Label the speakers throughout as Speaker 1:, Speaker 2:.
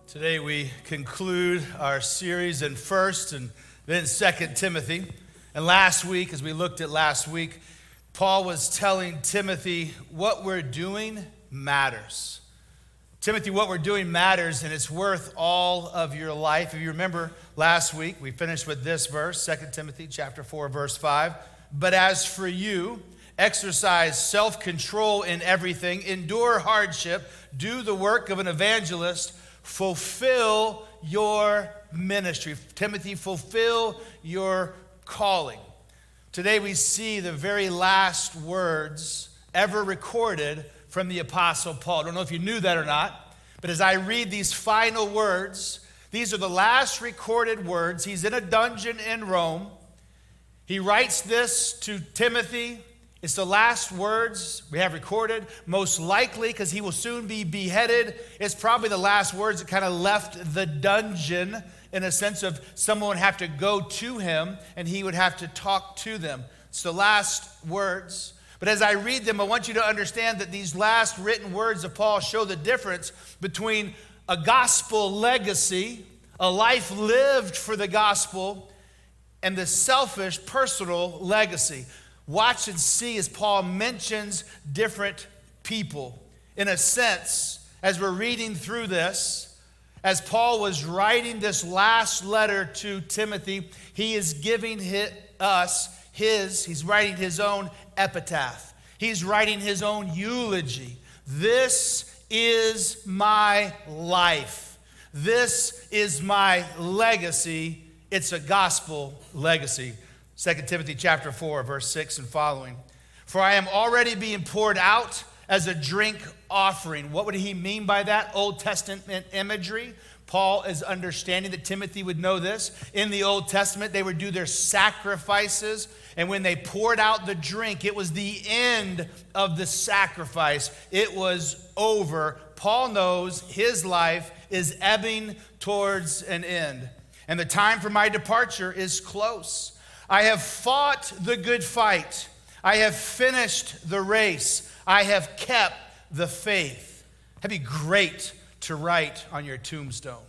Speaker 1: Today we conclude our series in 1st and then 2nd Timothy. And last week, as we looked at last week, Paul was telling Timothy what we're doing matters. Timothy, what we're doing matters, and it's worth all of your life. If you remember last week, we finished with this verse, 2 Timothy chapter 4, verse 5. But as for you, exercise self-control in everything, endure hardship, do the work of an evangelist, fulfill your ministry. Timothy, fulfill your calling. Today we see the very last words ever recorded from the Apostle Paul. I don't know if you knew that or not, but as I read these final words, these are the last recorded words. He's in a dungeon in Rome. He writes this to Timothy. It's the last words we have recorded, most likely because he will soon be beheaded. It's probably the last words that kind of left the dungeon in a sense of someone would have to go to him and he would have to talk to them. It's the last words. But as I read them, I want you to understand that these last written words of Paul show the difference between a gospel legacy, a life lived for the gospel, and the selfish personal legacy. Watch and see as Paul mentions different people. In a sense, as we're reading through this, as Paul was writing this last letter to Timothy, he is giving he's writing his own epitaph. He's writing his own eulogy. This is my life. This is my legacy. It's a gospel legacy. 2 Timothy chapter 4, verse 6 and following. For I am already being poured out as a drink offering. What would he mean by that? Old Testament imagery. Paul is understanding that Timothy would know this. In the Old Testament, they would do their sacrifices. And when they poured out the drink, it was the end of the sacrifice. It was over. Paul knows his life is ebbing towards an end. And the time for my departure is close. I have fought the good fight. I have finished the race. I have kept the faith. That'd be great to write on your tombstone.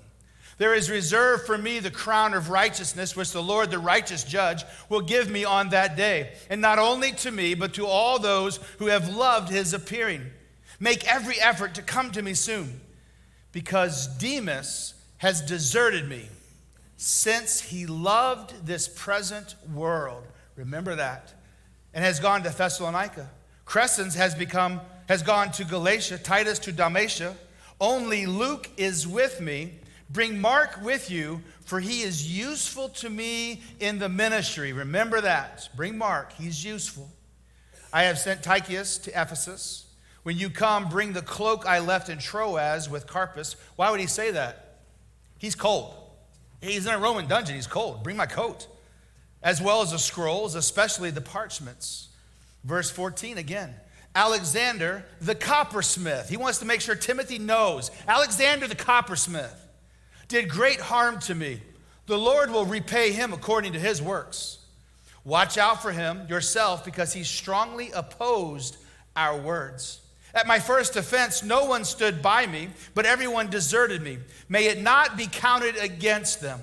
Speaker 1: There is reserved for me the crown of righteousness, which the Lord, the righteous judge, will give me on that day. And not only to me, but to all those who have loved his appearing. Make every effort to come to me soon, because Demas has deserted me, since he loved this present world. Remember that. And has gone to Thessalonica. Crescens has gone to Galatia, Titus to Dalmatia. Only Luke is with me. Bring Mark with you, for he is useful to me in the ministry. Remember that. Bring Mark. He's useful. I have sent Tychicus to Ephesus. When you come, bring the cloak I left in Troas with Carpus. Why would he say that? He's cold. He's in a Roman dungeon. He's cold. Bring my coat. As well as the scrolls, especially the parchments. Verse 14 again. Alexander, the coppersmith. He wants to make sure Timothy knows. Alexander, the coppersmith, did great harm to me. The Lord will repay him according to his works. Watch out for him yourself, because he strongly opposed our words. At my first offense, no one stood by me, but everyone deserted me. May it not be counted against them.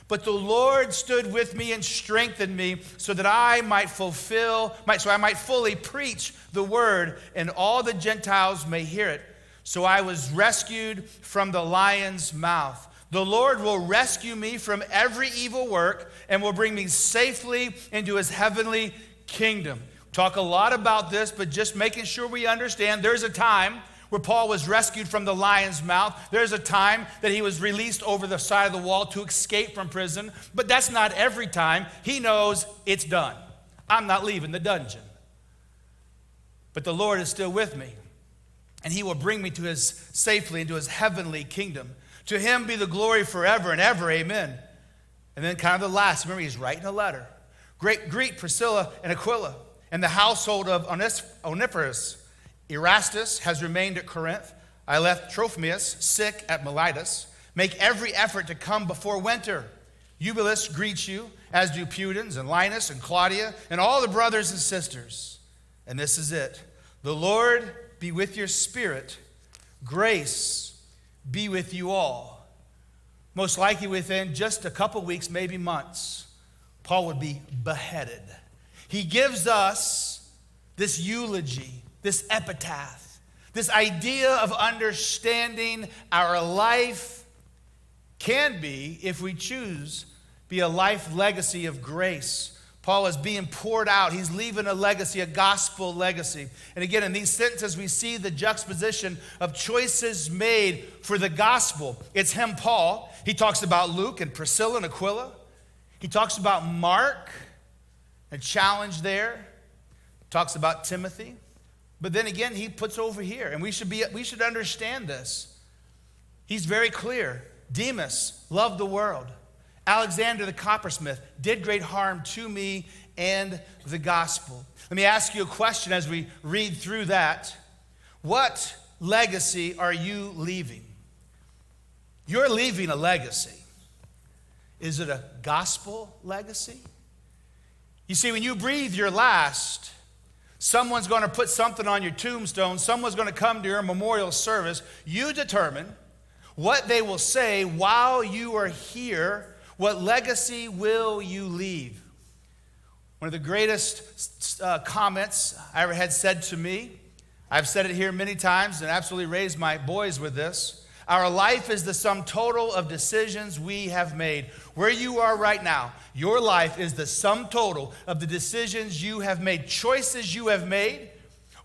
Speaker 1: But the Lord stood with me and strengthened me, so that I might fully preach the word, and all the Gentiles may hear it. So I was rescued from the lion's mouth. The Lord will rescue me from every evil work and will bring me safely into his heavenly kingdom. Talk a lot about this, but just making sure we understand there's a time where Paul was rescued from the lion's mouth. There's a time that he was released over the side of the wall to escape from prison, but that's not every time. He knows it's done. I'm not leaving the dungeon. But the Lord is still with me, and he will bring me to his safely into his heavenly kingdom. To him be the glory forever and ever, amen. And then kind of the last, remember he's writing a letter. Greet Priscilla and Aquila and the household of Onesiphorus. Erastus has remained at Corinth. I left Trophimus sick at Miletus. Make every effort to come before winter. Eubulus greets you, as do Pudens and Linus and Claudia and all the brothers and sisters. And this is it. The Lord be with your spirit. Grace be with you all. most likely within just a couple weeks, maybe months, Paul would be beheaded. He gives us this eulogy, this epitaph, this idea of understanding our life can be, if we choose, be a life legacy of grace. Paul is being poured out. He's leaving a legacy, a gospel legacy. And again, in these sentences, we see the juxtaposition of choices made for the gospel. It's him, Paul. He talks about Luke and Priscilla and Aquila. He talks about Mark, a challenge there. Talks about Timothy. But then again, he puts over here, and we should understand this. He's very clear. Demas loved the world. Alexander the coppersmith did great harm to me and the gospel. Let me ask you a question as we read through that. What legacy are you leaving? You're leaving a legacy. Is it a gospel legacy? You see, when you breathe your last, someone's going to put something on your tombstone. Someone's going to come to your memorial service. You determine what they will say while you are here. What legacy will you leave? One of the greatest comments I ever had said to me, I've said it here many times and absolutely raised my boys with this. Our life is the sum total of decisions we have made. Where you are right now, your life is the sum total of the decisions you have made, choices you have made,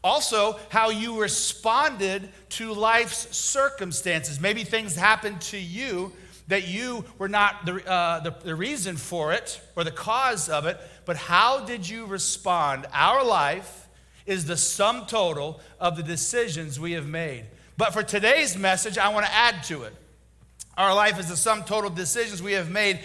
Speaker 1: also how you responded to life's circumstances. Maybe things happened to you that you were not the reason for it or the cause of it, but how did you respond? Our life is the sum total of the decisions we have made. But for today's message, I want to add to it. Our life is the sum total of decisions we have made,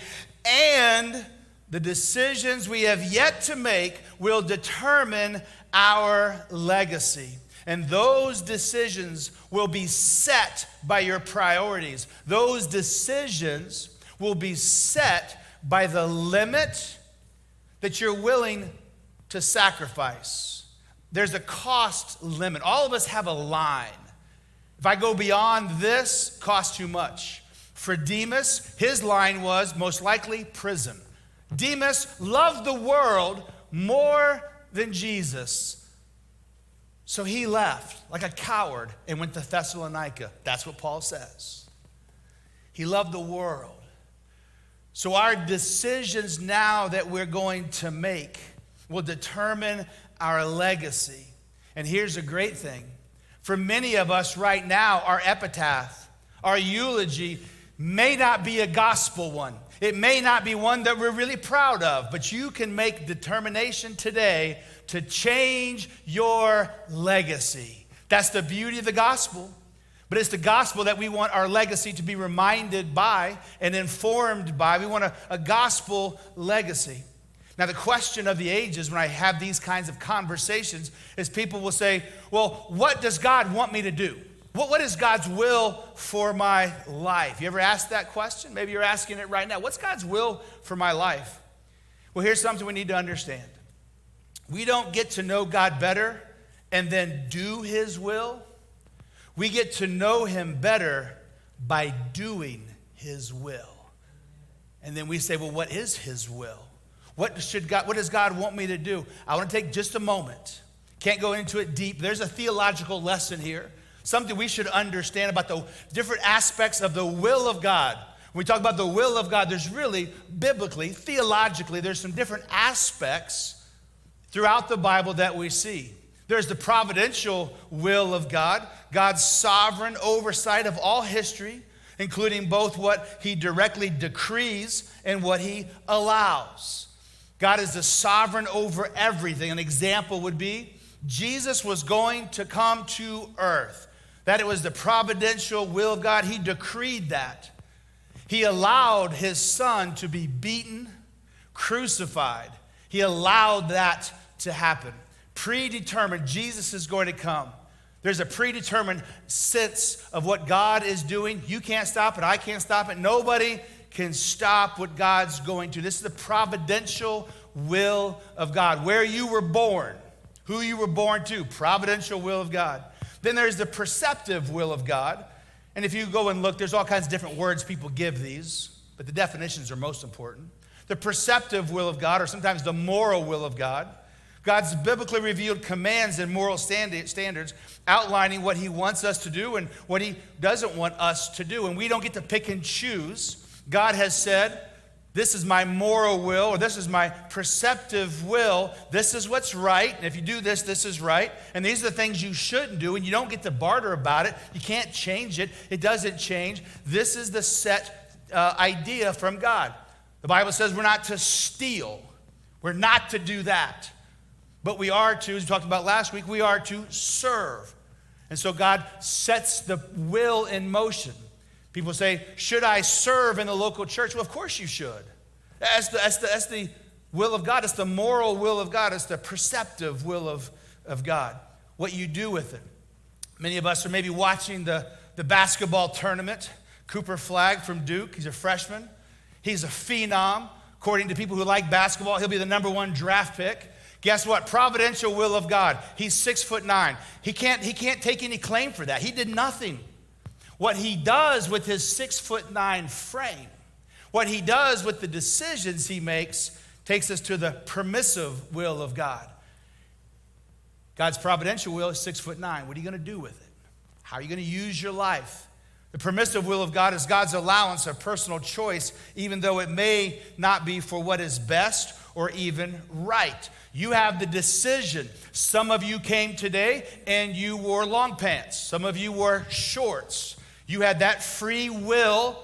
Speaker 1: and the decisions we have yet to make will determine our legacy. And those decisions will be set by your priorities. Those decisions will be set by the limit that you're willing to sacrifice. There's a cost limit. All of us have a line. If I go beyond this, costs too much. For Demas, his line was most likely prison. Demas loved the world more than Jesus. So he left like a coward and went to Thessalonica. That's what Paul says. He loved the world. So our decisions now that we're going to make will determine our legacy. And here's a great thing. For many of us right now, our epitaph, our eulogy may not be a gospel one. It may not be one that we're really proud of, but you can make determination today to change your legacy. That's the beauty of the gospel. But it's the gospel that we want our legacy to be reminded by and informed by. We want a gospel legacy. Now, the question of the ages when I have these kinds of conversations is people will say, well, what does God want me to do? What is God's will for my life? You ever asked that question? Maybe you're asking it right now. What's God's will for my life? Well, here's something we need to understand. We don't get to know God better and then do his will. We get to know him better by doing his will. And then we say, well, what is his will? What does God want me to do? I want to take just a moment. Can't go into it deep. There's a theological lesson here. Something we should understand about the different aspects of the will of God. When we talk about the will of God, there's really, biblically, theologically, there's some different aspects throughout the Bible that we see. There's the providential will of God, God's sovereign oversight of all history, including both what he directly decrees and what he allows. God is the sovereign over everything. An example would be Jesus was going to come to earth. That it was the providential will of God. He decreed that. He allowed his son to be beaten, crucified. He allowed that to happen. Predetermined, Jesus is going to come. There's a predetermined sense of what God is doing. You can't stop it. I can't stop it. Nobody can stop what God's going to. This is the providential will of God. Where you were born, who you were born to, providential will of God. Then there's the perceptive will of God. And if you go and look, there's all kinds of different words people give these, but the definitions are most important. The perceptive will of God, or sometimes the moral will of God. God's biblically revealed commands and moral standards outlining what he wants us to do and what he doesn't want us to do. And we don't get to pick and choose. God has said, this is my moral will, or this is my perceptive will. This is what's right. And if you do this, this is right. And these are the things you shouldn't do. And you don't get to barter about it. You can't change it. It doesn't change. This is the set idea from God. The Bible says we're not to steal. We're not to do that. But we are to, as we talked about last week, we are to serve. And so God sets the will in motion. People say, should I serve in the local church? Well, of course you should. That's the will of God. It's the moral will of God. It's the perceptive will of God. What you do with it. Many of us are maybe watching the basketball tournament. Cooper Flagg from Duke, he's a freshman. He's a phenom. According to people who like basketball, he'll be the #1 draft pick. Guess what? Providential will of God. He's 6'9". He can't take any claim for that. He did nothing. What he does with his 6'9" frame, what he does with the decisions he makes, takes us to the permissive will of God. God's providential will is 6'9". What are you going to do with it? How are you going to use your life? The permissive will of God is God's allowance of personal choice, even though it may not be for what is best or even right. You have the decision. Some of you came today and you wore long pants. Some of you wore shorts. You had that free will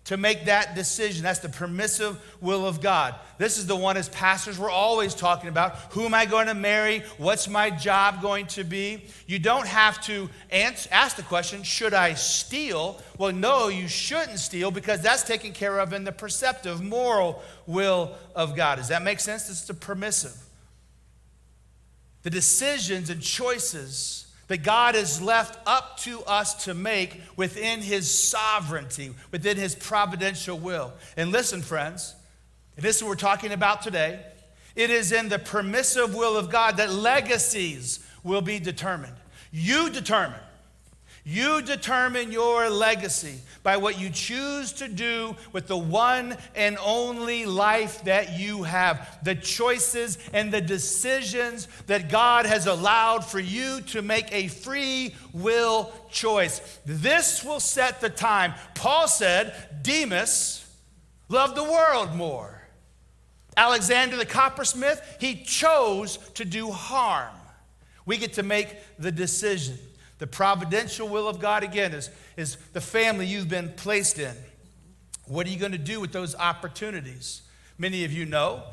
Speaker 1: to make that decision. That's the permissive will of God. This is the one, as pastors, we're always talking about. Who am I going to marry? What's my job going to be? You don't have to ask the question, should I steal? Well, no, you shouldn't steal, because that's taken care of in the perceptive, moral will of God. Does that make sense? This is the permissive. The decisions and choices that God has left up to us to make within his sovereignty, within his providential will. And listen, friends, and this is what we're talking about today. It is in the permissive will of God that legacies will be determined. You determine your legacy by what you choose to do with the one and only life that you have. The choices and the decisions that God has allowed for you to make a free will choice. This will set the time. Paul said, Demas loved the world more. Alexander the coppersmith, he chose to do harm. We get to make the decision. The providential will of God, again, is the family you've been placed in. What are you going to do with those opportunities? Many of you know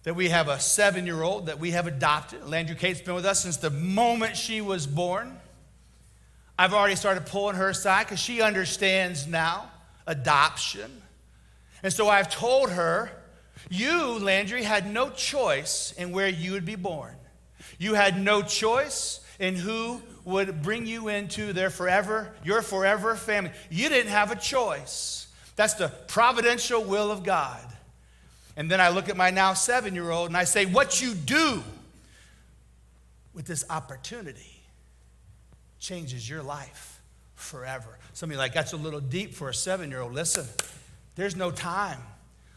Speaker 1: that we have a 7-year-old that we have adopted. Landry Kate's been with us since the moment she was born. I've already started pulling her aside because she understands now adoption. And so I've told her, you, Landry, had no choice in where you would be born. You had no choice in who would bring you into your forever family. You didn't have a choice. That's the providential will of God. And then I look at my now 7-year-old and I say, what you do with this opportunity changes your life forever. Some of you are like, that's a little deep for a 7-year-old. Listen, there's no time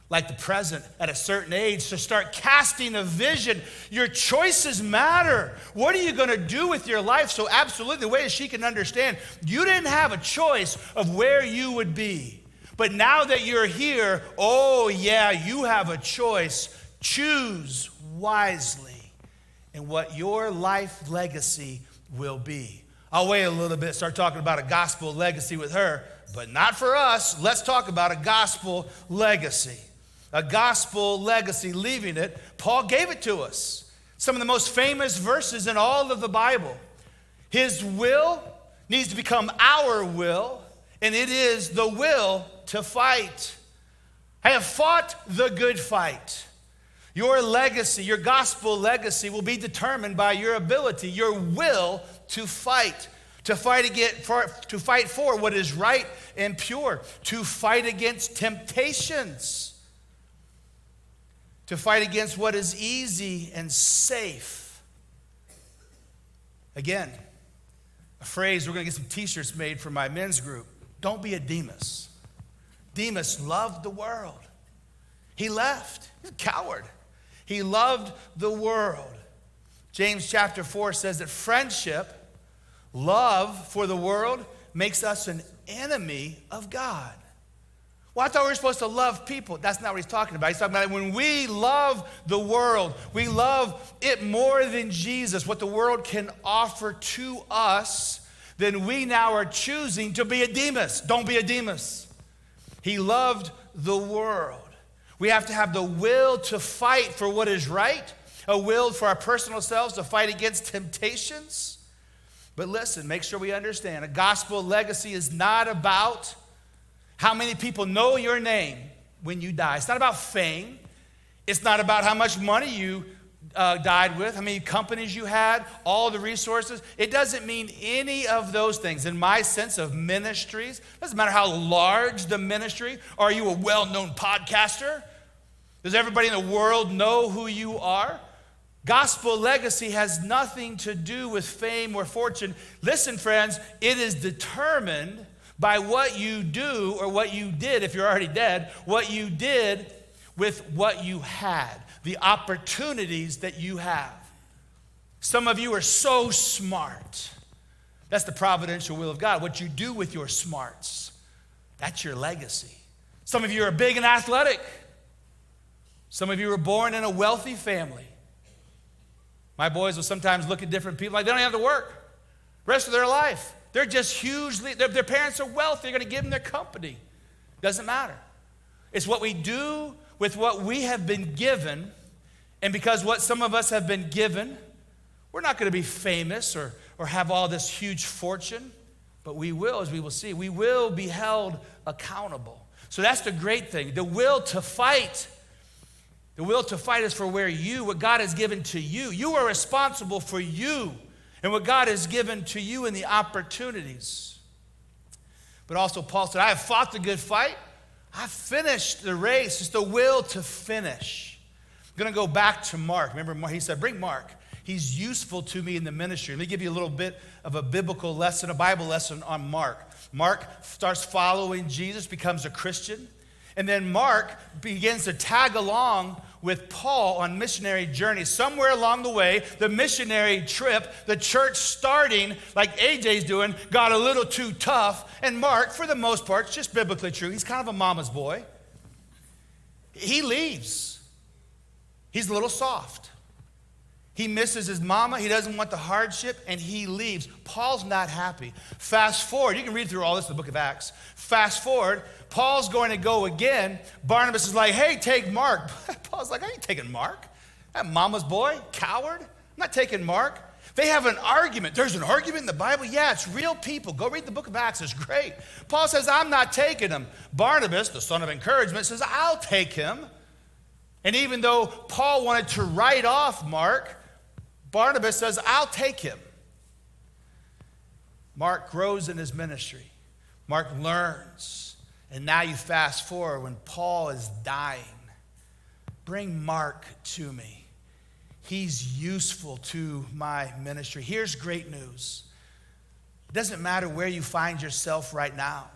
Speaker 1: like the present at a certain age to start casting a vision. Your choices matter. What are you going to do with your life? So absolutely, the way that she can understand, you didn't have a choice of where you would be. But now that you're here, oh yeah, you have a choice. Choose wisely in what your life legacy will be. I'll wait a little bit, start talking about a gospel legacy with her, but not for us. Let's talk about a gospel legacy. A gospel legacy, leaving it. Paul gave it to us. Some of the most famous verses in all of the Bible. His will needs to become our will, and it is the will to fight. I have fought the good fight. Your legacy, your gospel legacy, will be determined by your ability, your will to fight. To fight for what is right and pure. To fight against temptations. To fight against what is easy and safe. Again, a phrase, we're going to get some t-shirts made for my men's group. Don't be a Demas. Demas loved the world. He left. He's a coward. He loved the world. James chapter 4 says that friendship, love for the world, makes us an enemy of God. Well, I thought we were supposed to love people. That's not what he's talking about. He's talking about when we love the world, we love it more than Jesus, what the world can offer to us, then we now are choosing to be a Demas. Don't be a Demas. He loved the world. We have to have the will to fight for what is right, a will for our personal selves to fight against temptations. But listen, make sure we understand, a gospel legacy is not about how many people know your name when you die. It's not about fame. It's not about how much money you died with, how many companies you had, all the resources. It doesn't mean any of those things. In my sense of ministries, it doesn't matter how large the ministry. Are you a well-known podcaster? Does everybody in the world know who you are? Gospel legacy has nothing to do with fame or fortune. Listen, friends, it is determined by what you do or what you did, if you're already dead, what you did with what you had, the opportunities that you have. Some of you are so smart. That's the providential will of God. What you do with your smarts, that's your legacy. Some of you are big and athletic. Some of you were born in a wealthy family. My boys will sometimes look at different people like they don't have to work the rest of their life. They're just hugely, their parents are wealthy. They're going to give them their company. Doesn't matter. It's what we do with what we have been given. And because what some of us have been given, we're not going to be famous or have all this huge fortune. But we will, as we will see, we will be held accountable. So that's the great thing. The will to fight. The will to fight is for what God has given to you. You are responsible for you and what God has given to you and the opportunities. But also Paul said, I have fought the good fight. I've finished the race. It's the will to finish. I'm going to go back to Mark. Remember, he said, bring Mark. He's useful to me in the ministry. Let me give you a little bit of a biblical lesson, a Bible lesson on Mark. Mark starts following Jesus, becomes a Christian. And then Mark begins to tag along with Paul on missionary journeys. Somewhere along the way, the missionary trip, the church starting, like AJ's doing, got a little too tough. And Mark, for the most part, it's just biblically true. He's kind of a mama's boy. He leaves. He's a little soft. He misses his mama. He doesn't want the hardship, and he leaves. Paul's not happy. Fast forward. You can read through all this in the book of Acts. Fast forward. Paul's going to go again. Barnabas is like, hey, take Mark. Paul's like, I ain't taking Mark. That mama's boy, coward. I'm not taking Mark. They have an argument. There's an argument in the Bible? Yeah, it's real people. Go read the book of Acts. It's great. Paul says, I'm not taking him. Barnabas, the son of encouragement, says, I'll take him. And even though Paul wanted to write off Mark, Barnabas says, I'll take him. Mark grows in his ministry. Mark learns. And now you fast forward when Paul is dying. Bring Mark to me. He's useful to my ministry. Here's great news. It doesn't matter where you find yourself right now.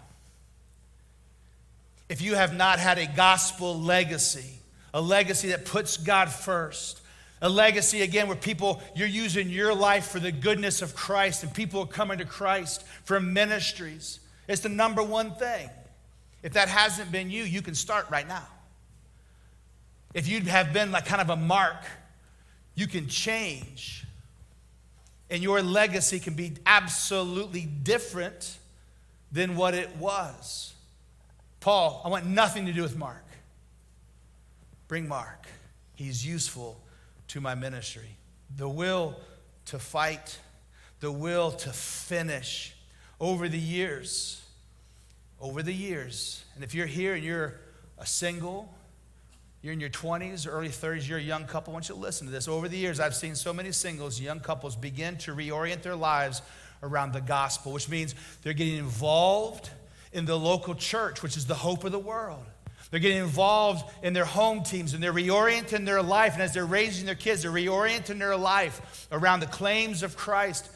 Speaker 1: If you have not had a gospel legacy, a legacy that puts God first, a legacy, again, where you're using your life for the goodness of Christ and people are coming to Christ from ministries. It's the number one thing. If that hasn't been you, you can start right now. If you have been like kind of a Mark, you can change. And your legacy can be absolutely different than what it was. Paul, I want nothing to do with Mark. Bring Mark. He's useful to my ministry. The will to fight, the will to finish over the years, and if you're here and you're a single, you're in your 20s or early 30s, you're a young couple, I want you to listen to this. Over the years, I've seen so many singles, young couples begin to reorient their lives around the gospel, which means they're getting involved in the local church, which is the hope of the world. They're getting involved in their home teams, and they're reorienting their life. And as they're raising their kids, they're reorienting their life around the claims of Christ.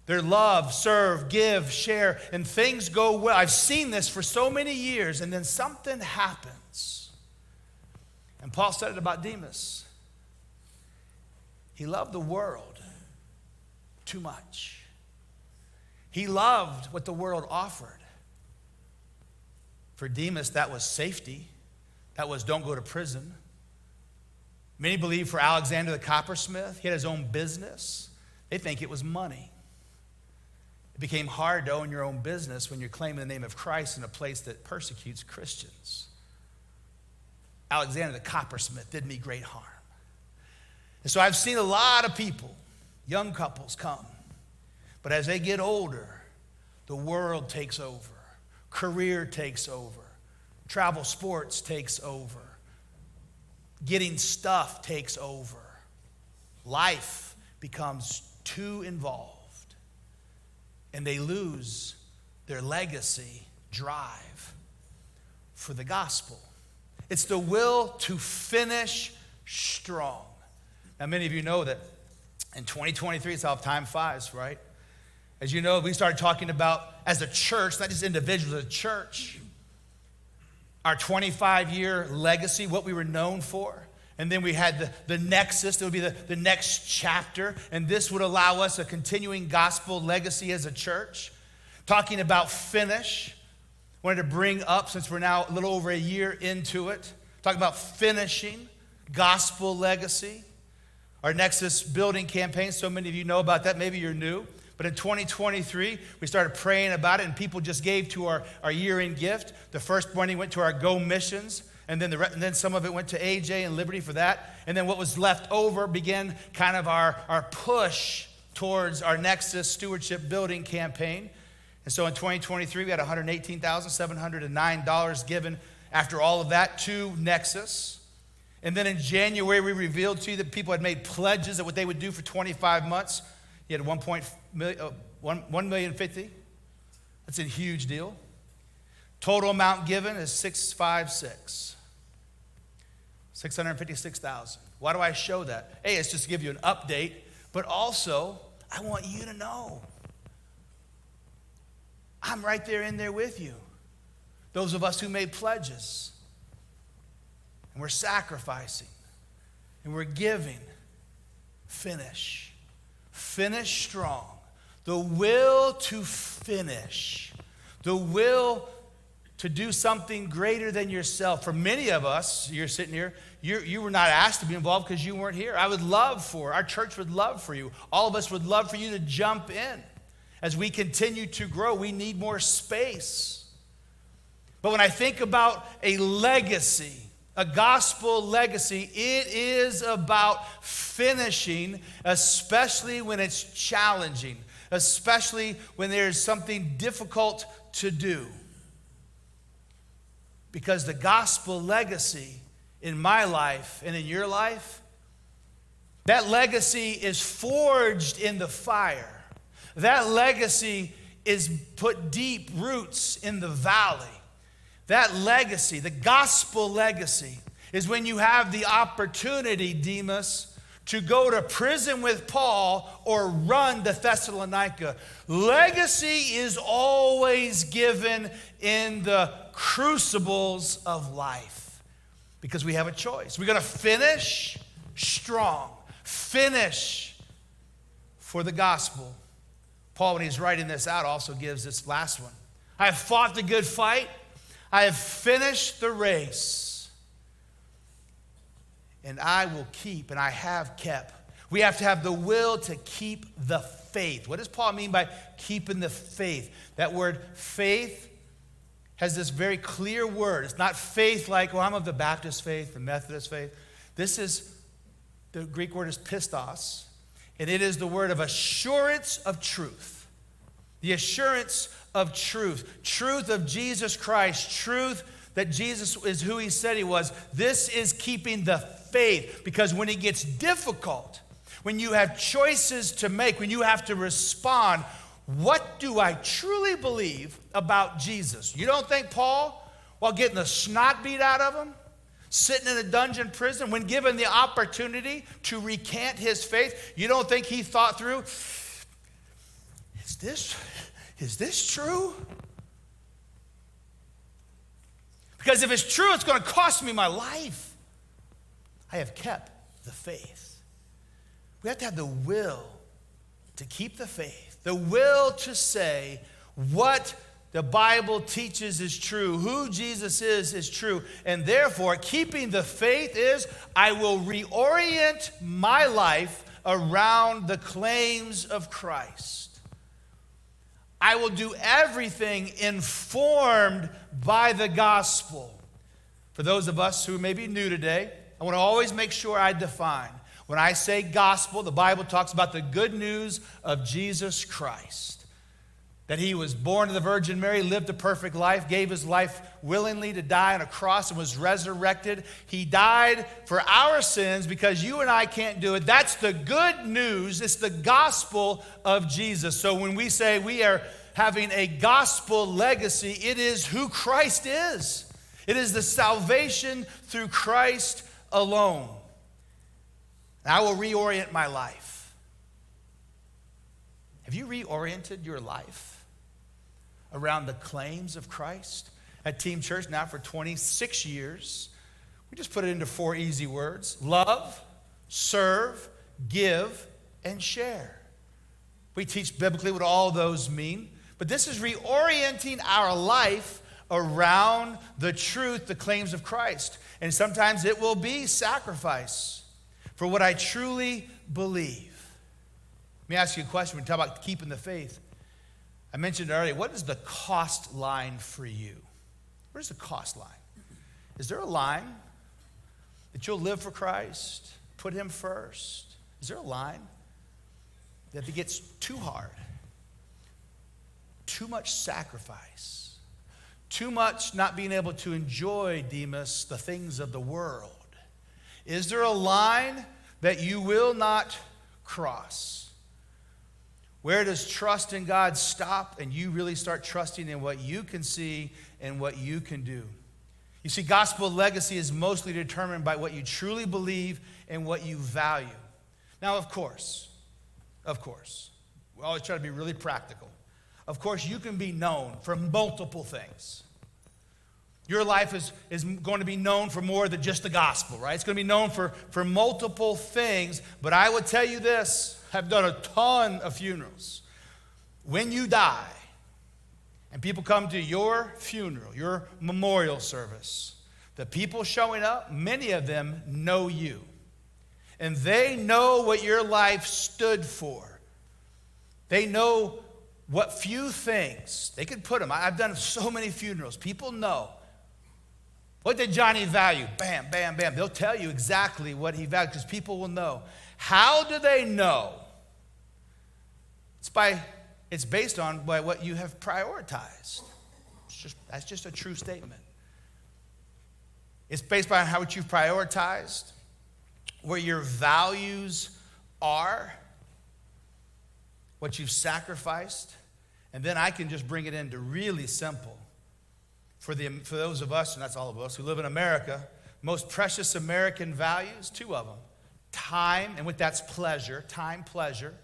Speaker 1: They're love, serve, give, share, and things go well. I've seen this for so many years, and then something happens. And Paul said it about Demas. He loved the world too much. He loved what the world offered. For Demas, that was safety. That was don't go to prison. Many believe for Alexander the coppersmith, he had his own business. They think it was money. It became hard to own your own business when you're claiming the name of Christ in a place that persecutes Christians. Alexander the coppersmith did me great harm. And so I've seen a lot of people, young couples come, but as they get older, the world takes over. Career takes over. Travel sports takes over. Getting stuff takes over. Life becomes too involved. And they lose their legacy drive for the gospel. It's the will to finish strong. Now, many of you know that in 2023, it's how time flies, right? As you know, we started talking about, as a church, not just individuals, as a church, our 25-year legacy, what we were known for. And then we had the nexus, that would be the next chapter. And this would allow us a continuing gospel legacy as a church. Talking about finish. Wanted to bring up, since we're now a little over a year into it, talking about finishing, gospel legacy. Our Nexus building campaign, so many of you know about that. Maybe you're new. But in 2023, we started praying about it, and people just gave to our year-end gift. The first money went to our Go Missions. And then some of it went to AJ and Liberty for that. And then what was left over began kind of our push towards our Nexus Stewardship Building campaign. And so in 2023, we had $118,709 given after all of that to Nexus. And then in January, we revealed to you that people had made pledges of what they would do for 25 months. You had $1,050,000. That's a huge deal. Total amount given is $656,000. Why do I show that? Hey, it's just to give you an update, but also I want you to know I'm right there in there with you. Those of us who made pledges, and we're sacrificing, and we're giving. Finish strong. The will to finish. The will to do something greater than yourself. For many of us, you're sitting here, you were not asked to be involved because you weren't here. Our church would love for you. All of us would love for you to jump in. As we continue to grow, we need more space. But when I think about a legacy, a gospel legacy, it is about finishing, especially when it's challenging, especially when there's something difficult to do. Because the gospel legacy in my life and in your life, that legacy is forged in the fire. That legacy is put deep roots in the valley. That legacy, the gospel legacy, is when you have the opportunity, Demas, to go to prison with Paul or run to Thessalonica. Legacy is always given in the crucibles of life because we have a choice. We're going to finish strong, finish for the gospel. Paul, when he's writing this out, also gives this last one. I have fought the good fight. I have finished the race. And I will keep, and I have kept. We have to have the will to keep the faith. What does Paul mean by keeping the faith? That word faith has this very clear word. It's not faith like, well, I'm of the Baptist faith, the Methodist faith. The Greek word is pistos. And it is the word of assurance of truth. The assurance of truth. Truth of Jesus Christ. Truth that Jesus is who he said he was. This is keeping the faith. Because when it gets difficult, when you have choices to make, when you have to respond, what do I truly believe about Jesus? You don't think Paul, while getting the snot beat out of him, sitting in a dungeon prison, when given the opportunity to recant his faith, you don't think he thought through, is this true? Because if it's true, it's going to cost me my life. I have kept the faith. We have to have the will to keep the faith, the will to say what the Bible teaches is true, who Jesus is true, and therefore keeping the faith is I will reorient my life around the claims of Christ. I will do everything informed by the gospel. For those of us who may be new today, I want to always make sure I define. When I say gospel, the Bible talks about the good news of Jesus Christ. That he was born to the Virgin Mary, lived a perfect life, gave his life willingly to die on a cross and was resurrected. He died for our sins because you and I can't do it. That's the good news. It's the gospel of Jesus. So when we say we are having a gospel legacy, it is who Christ is. It is the salvation through Christ alone. And I will reorient my life. Have you reoriented your life around the claims of Christ? At Team Church now for 26 years, we just put it into 4 easy words: love, serve, give, and share. We teach biblically what all those mean, but this is reorienting our life around the truth, the claims of Christ. And sometimes it will be sacrifice for what I truly believe. Let me ask you a question. When we talk about keeping the faith, I mentioned earlier, what is the cost line for you? Where's the cost line? Is there a line that you'll live for Christ, put him first? Is there a line that if it gets too hard, too much sacrifice, too much not being able to enjoy, Demas, the things of the world? Is there a line that you will not cross? Where does trust in God stop and you really start trusting in what you can see and what you can do? You see, gospel legacy is mostly determined by what you truly believe and what you value. Now, of course, we always try to be really practical. Of course, you can be known for multiple things. Your life is going to be known for more than just the gospel, right? It's going to be known for multiple things. But I would tell you this, I've done a ton of funerals. When you die, and people come to your funeral, your memorial service, the people showing up, many of them know you. And they know what your life stood for. They know what few things, they could put them. I've done so many funerals. People know. What did Johnny value? Bam, bam, bam. They'll tell you exactly what he valued because people will know. How do they know? It's based on by what you have prioritized. That's just a true statement. It's based on how you've prioritized, where your values are, what you've sacrificed, and then I can just bring it into really simple. For those of us, and that's all of us, who live in America, most precious American values, 2 of them. Time, and with that's pleasure, time, pleasure,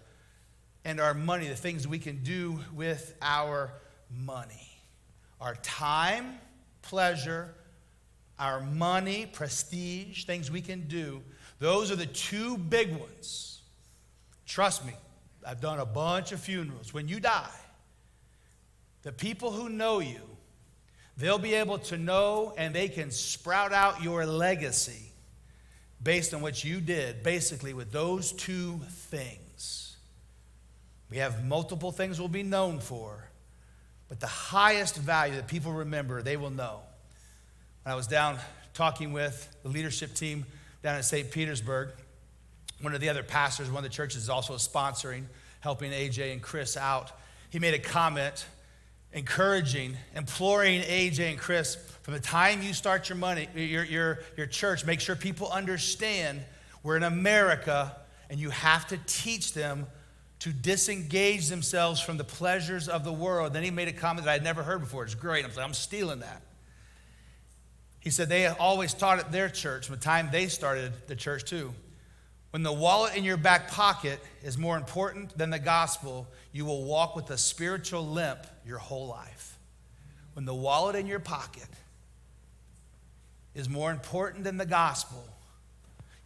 Speaker 1: and our money, the things we can do with our money. Our time, pleasure, our money, prestige, things we can do. Those are the 2 big ones. Trust me, I've done a bunch of funerals. When you die, the people who know you, they'll be able to know and they can sprout out your legacy based on what you did, basically with those 2 things. We have multiple things we'll be known for, but the highest value that people remember, they will know. When I was down talking with the leadership team down in St. Petersburg, one of the other pastors, one of the churches is also sponsoring, helping AJ and Chris out. He made a comment encouraging, imploring AJ and Chris, from the time you start your church, make sure people understand we're in America and you have to teach them to disengage themselves from the pleasures of the world. Then he made a comment that I'd never heard before. It's great. I'm stealing that. He said they always taught at their church from the time they started the church too. When the wallet in your back pocket is more important than the gospel, you will walk with a spiritual limp your whole life. When the wallet in your pocket is more important than the gospel,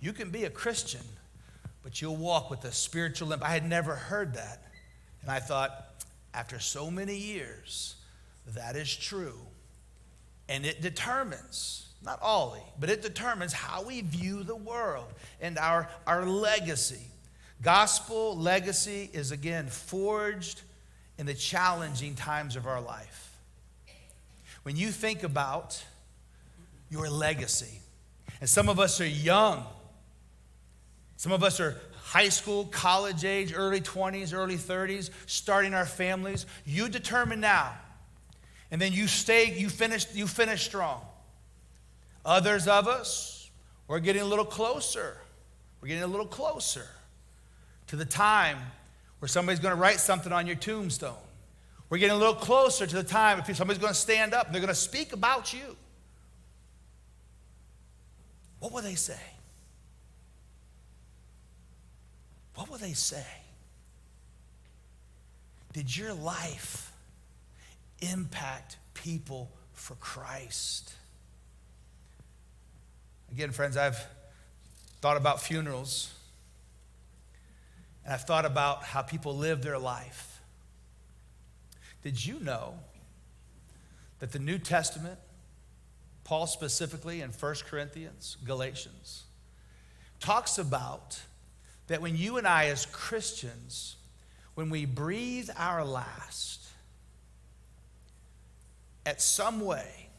Speaker 1: you can be a Christian, but you'll walk with a spiritual limp. I had never heard that. And I thought, after so many years, that is true. And it determines, not only, but it determines how we view the world and our legacy. Gospel legacy is, again, forged in the challenging times of our life. When you think about your legacy, and some of us are young, some of us are high school, college age, early 20s, early 30s, starting our families. You determine now, and then you finish strong. Others of us, we're getting a little closer. We're getting a little closer to the time where somebody's going to write something on your tombstone. We're getting a little closer to the time if somebody's going to stand up and they're going to speak about you. What will they say? What will they say? Did your life impact people for Christ? Again, friends, I've thought about funerals, and I've thought about how people live their life. Did you know that the New Testament, Paul specifically in 1 Corinthians, Galatians, talks about that when you and I as Christians, when we breathe our last, at some way,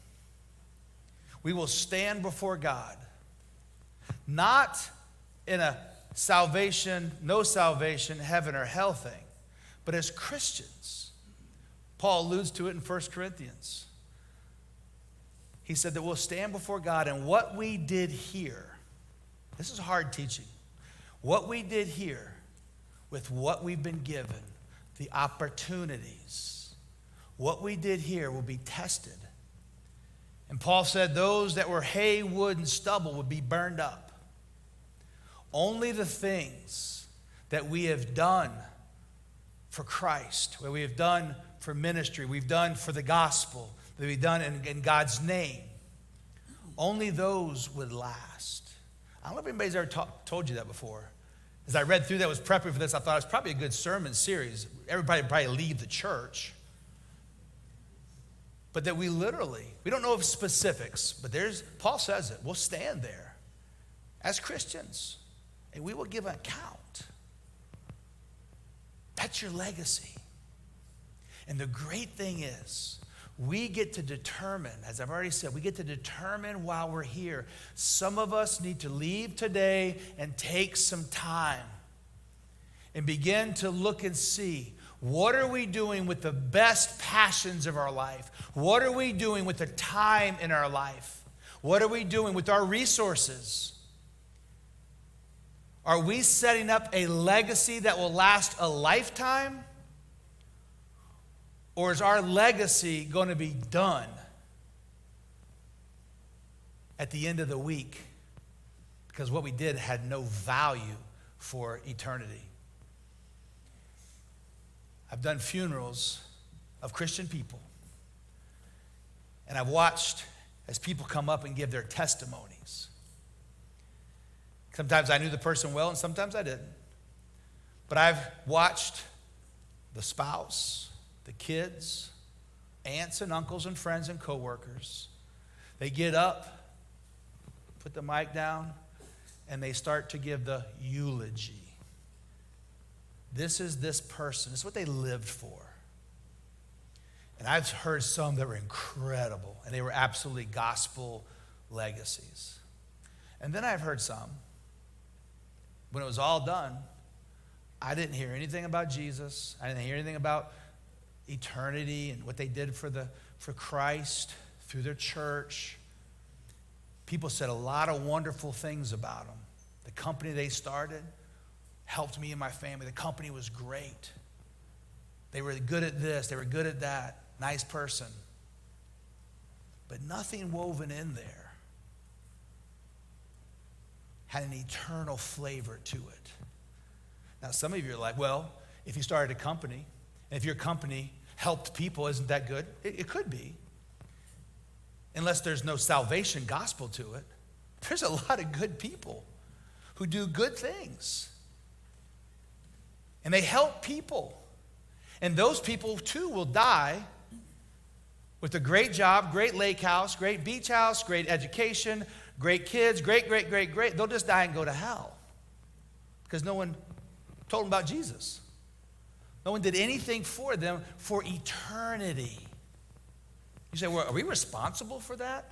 Speaker 1: we will stand before God, not in a salvation, no salvation, heaven or hell thing, but as Christians. Paul alludes to it in 1 Corinthians. He said that we'll stand before God, and what we did here, this is hard teaching, what we did here with what we've been given, the opportunities, what we did here will be tested. And Paul said those that were hay, wood, and stubble would be burned up. Only the things that we have done for Christ, what we have done for ministry, we've done for the gospel, that we've done in God's name, only those would last. I don't know if anybody's ever told you that before. As I read through that, was prepping for this, I thought it was probably a good sermon series. Everybody would probably leave the church. But that we don't know of specifics, but Paul says it, we'll stand there as Christians, and we will give an account. That's your legacy. And the great thing is, we get to determine, as I've already said, we get to determine while we're here. Some of us need to leave today and take some time and begin to look and see, what are we doing with the best passions of our life? What are we doing with the time in our life? What are we doing with our resources? Are we setting up a legacy that will last a lifetime? Or is our legacy going to be done at the end of the week because what we did had no value for eternity? I've done funerals of Christian people, and I've watched as people come up and give their testimonies. Sometimes I knew the person well, and sometimes I didn't. But I've watched the spouse, the kids, aunts and uncles and friends and coworkers. They get up, put the mic down, and they start to give the eulogy. This is this person. This is what they lived for. And I've heard some that were incredible, and they were absolutely gospel legacies. And then I've heard some, when it was all done, I didn't hear anything about Jesus. I didn't hear anything about eternity and what they did for Christ through their church. People said a lot of wonderful things about them. The company they started helped me and my family. The company was great. They were good at this. They were good at that. Nice person. But nothing woven in there had an eternal flavor to it. Now, some of you are like, well, if you started a company, and if your company helped people, isn't that good? It could be. Unless there's no salvation gospel to it. There's a lot of good people who do good things. And they help people. And those people, too, will die with a great job, great lake house, great beach house, great education, great kids, great. They'll just die and go to hell because no one told them about Jesus. No one did anything for them for eternity. You say, well, are we responsible for that?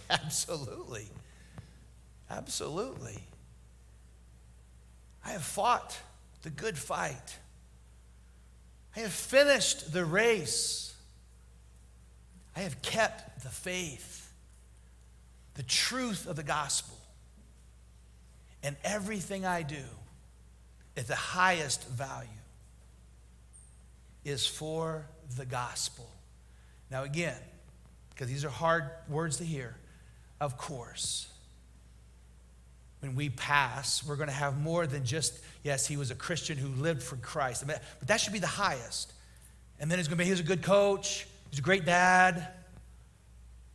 Speaker 1: Absolutely. Absolutely. I have fought the good fight. I have finished the race. I have kept the faith, the truth of the gospel. And everything I do at the highest value is for the gospel. Now again, because these are hard words to hear, of course, when we pass, we're going to have more than just, yes, he was a Christian who lived for Christ. But that should be the highest. And then it's going to be, he was a good coach. He's a great dad.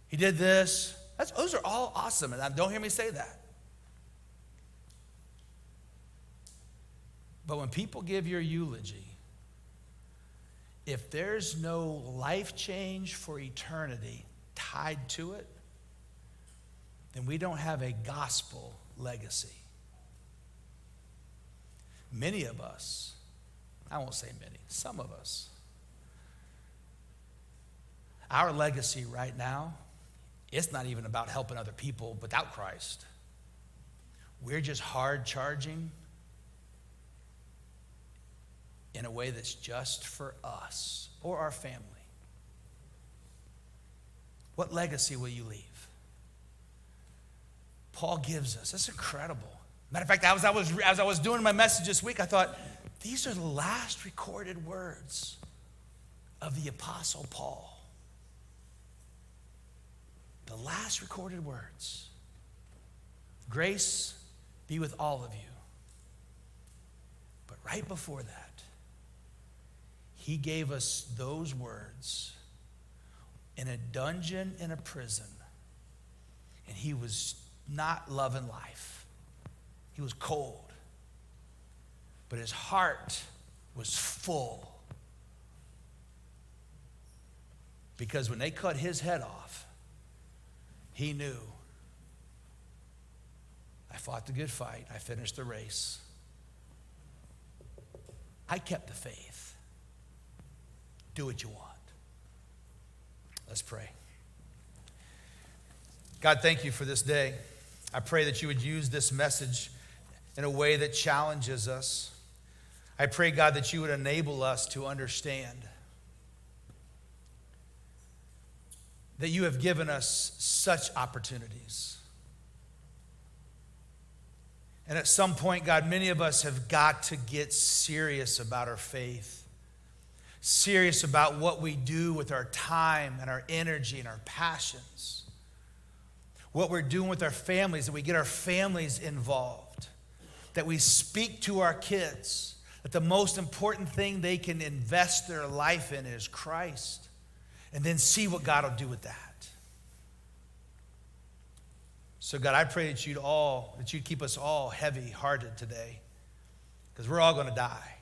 Speaker 1: He did this. Those are all awesome. And don't hear me say that. But when people give your eulogy, if there's no life change for eternity tied to it, then we don't have a gospel legacy. Many of us, I won't say many, some of us, our legacy right now, it's not even about helping other people without Christ. We're just hard charging in a way that's just for us or our family. What legacy will you leave? Paul gives us. That's incredible. Matter of fact, as I was doing my message this week, I thought, these are the last recorded words of the Apostle Paul. The last recorded words. Grace be with all of you. But right before that, he gave us those words in a dungeon in a prison. And he was not loving life. He was cold. But his heart was full. Because when they cut his head off, he knew, I fought the good fight. I finished the race. I kept the faith. Do what you want. Let's pray. God, thank you for this day. I pray that you would use this message in a way that challenges us. I pray, God, that you would enable us to understand that you have given us such opportunities. And at some point, God, many of us have got to get serious about our faith, serious about what we do with our time and our energy and our passions, what we're doing with our families, that we get our families involved, that we speak to our kids, that the most important thing they can invest their life in is Christ, and then see what God will do with that. So God, I pray that you'd keep us all heavy-hearted today, because we're all going to die.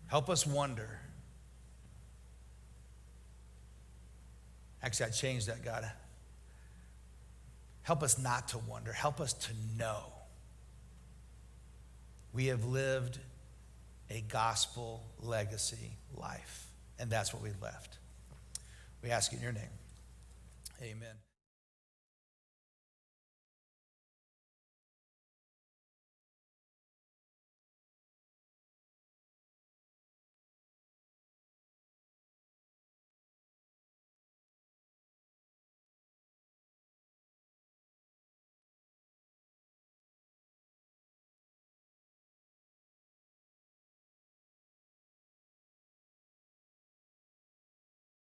Speaker 1: Help us wonder. Actually, I changed that, God. Help us not to wonder. Help us to know we have lived a gospel legacy life. And that's what we've left. We ask you in your name. Amen.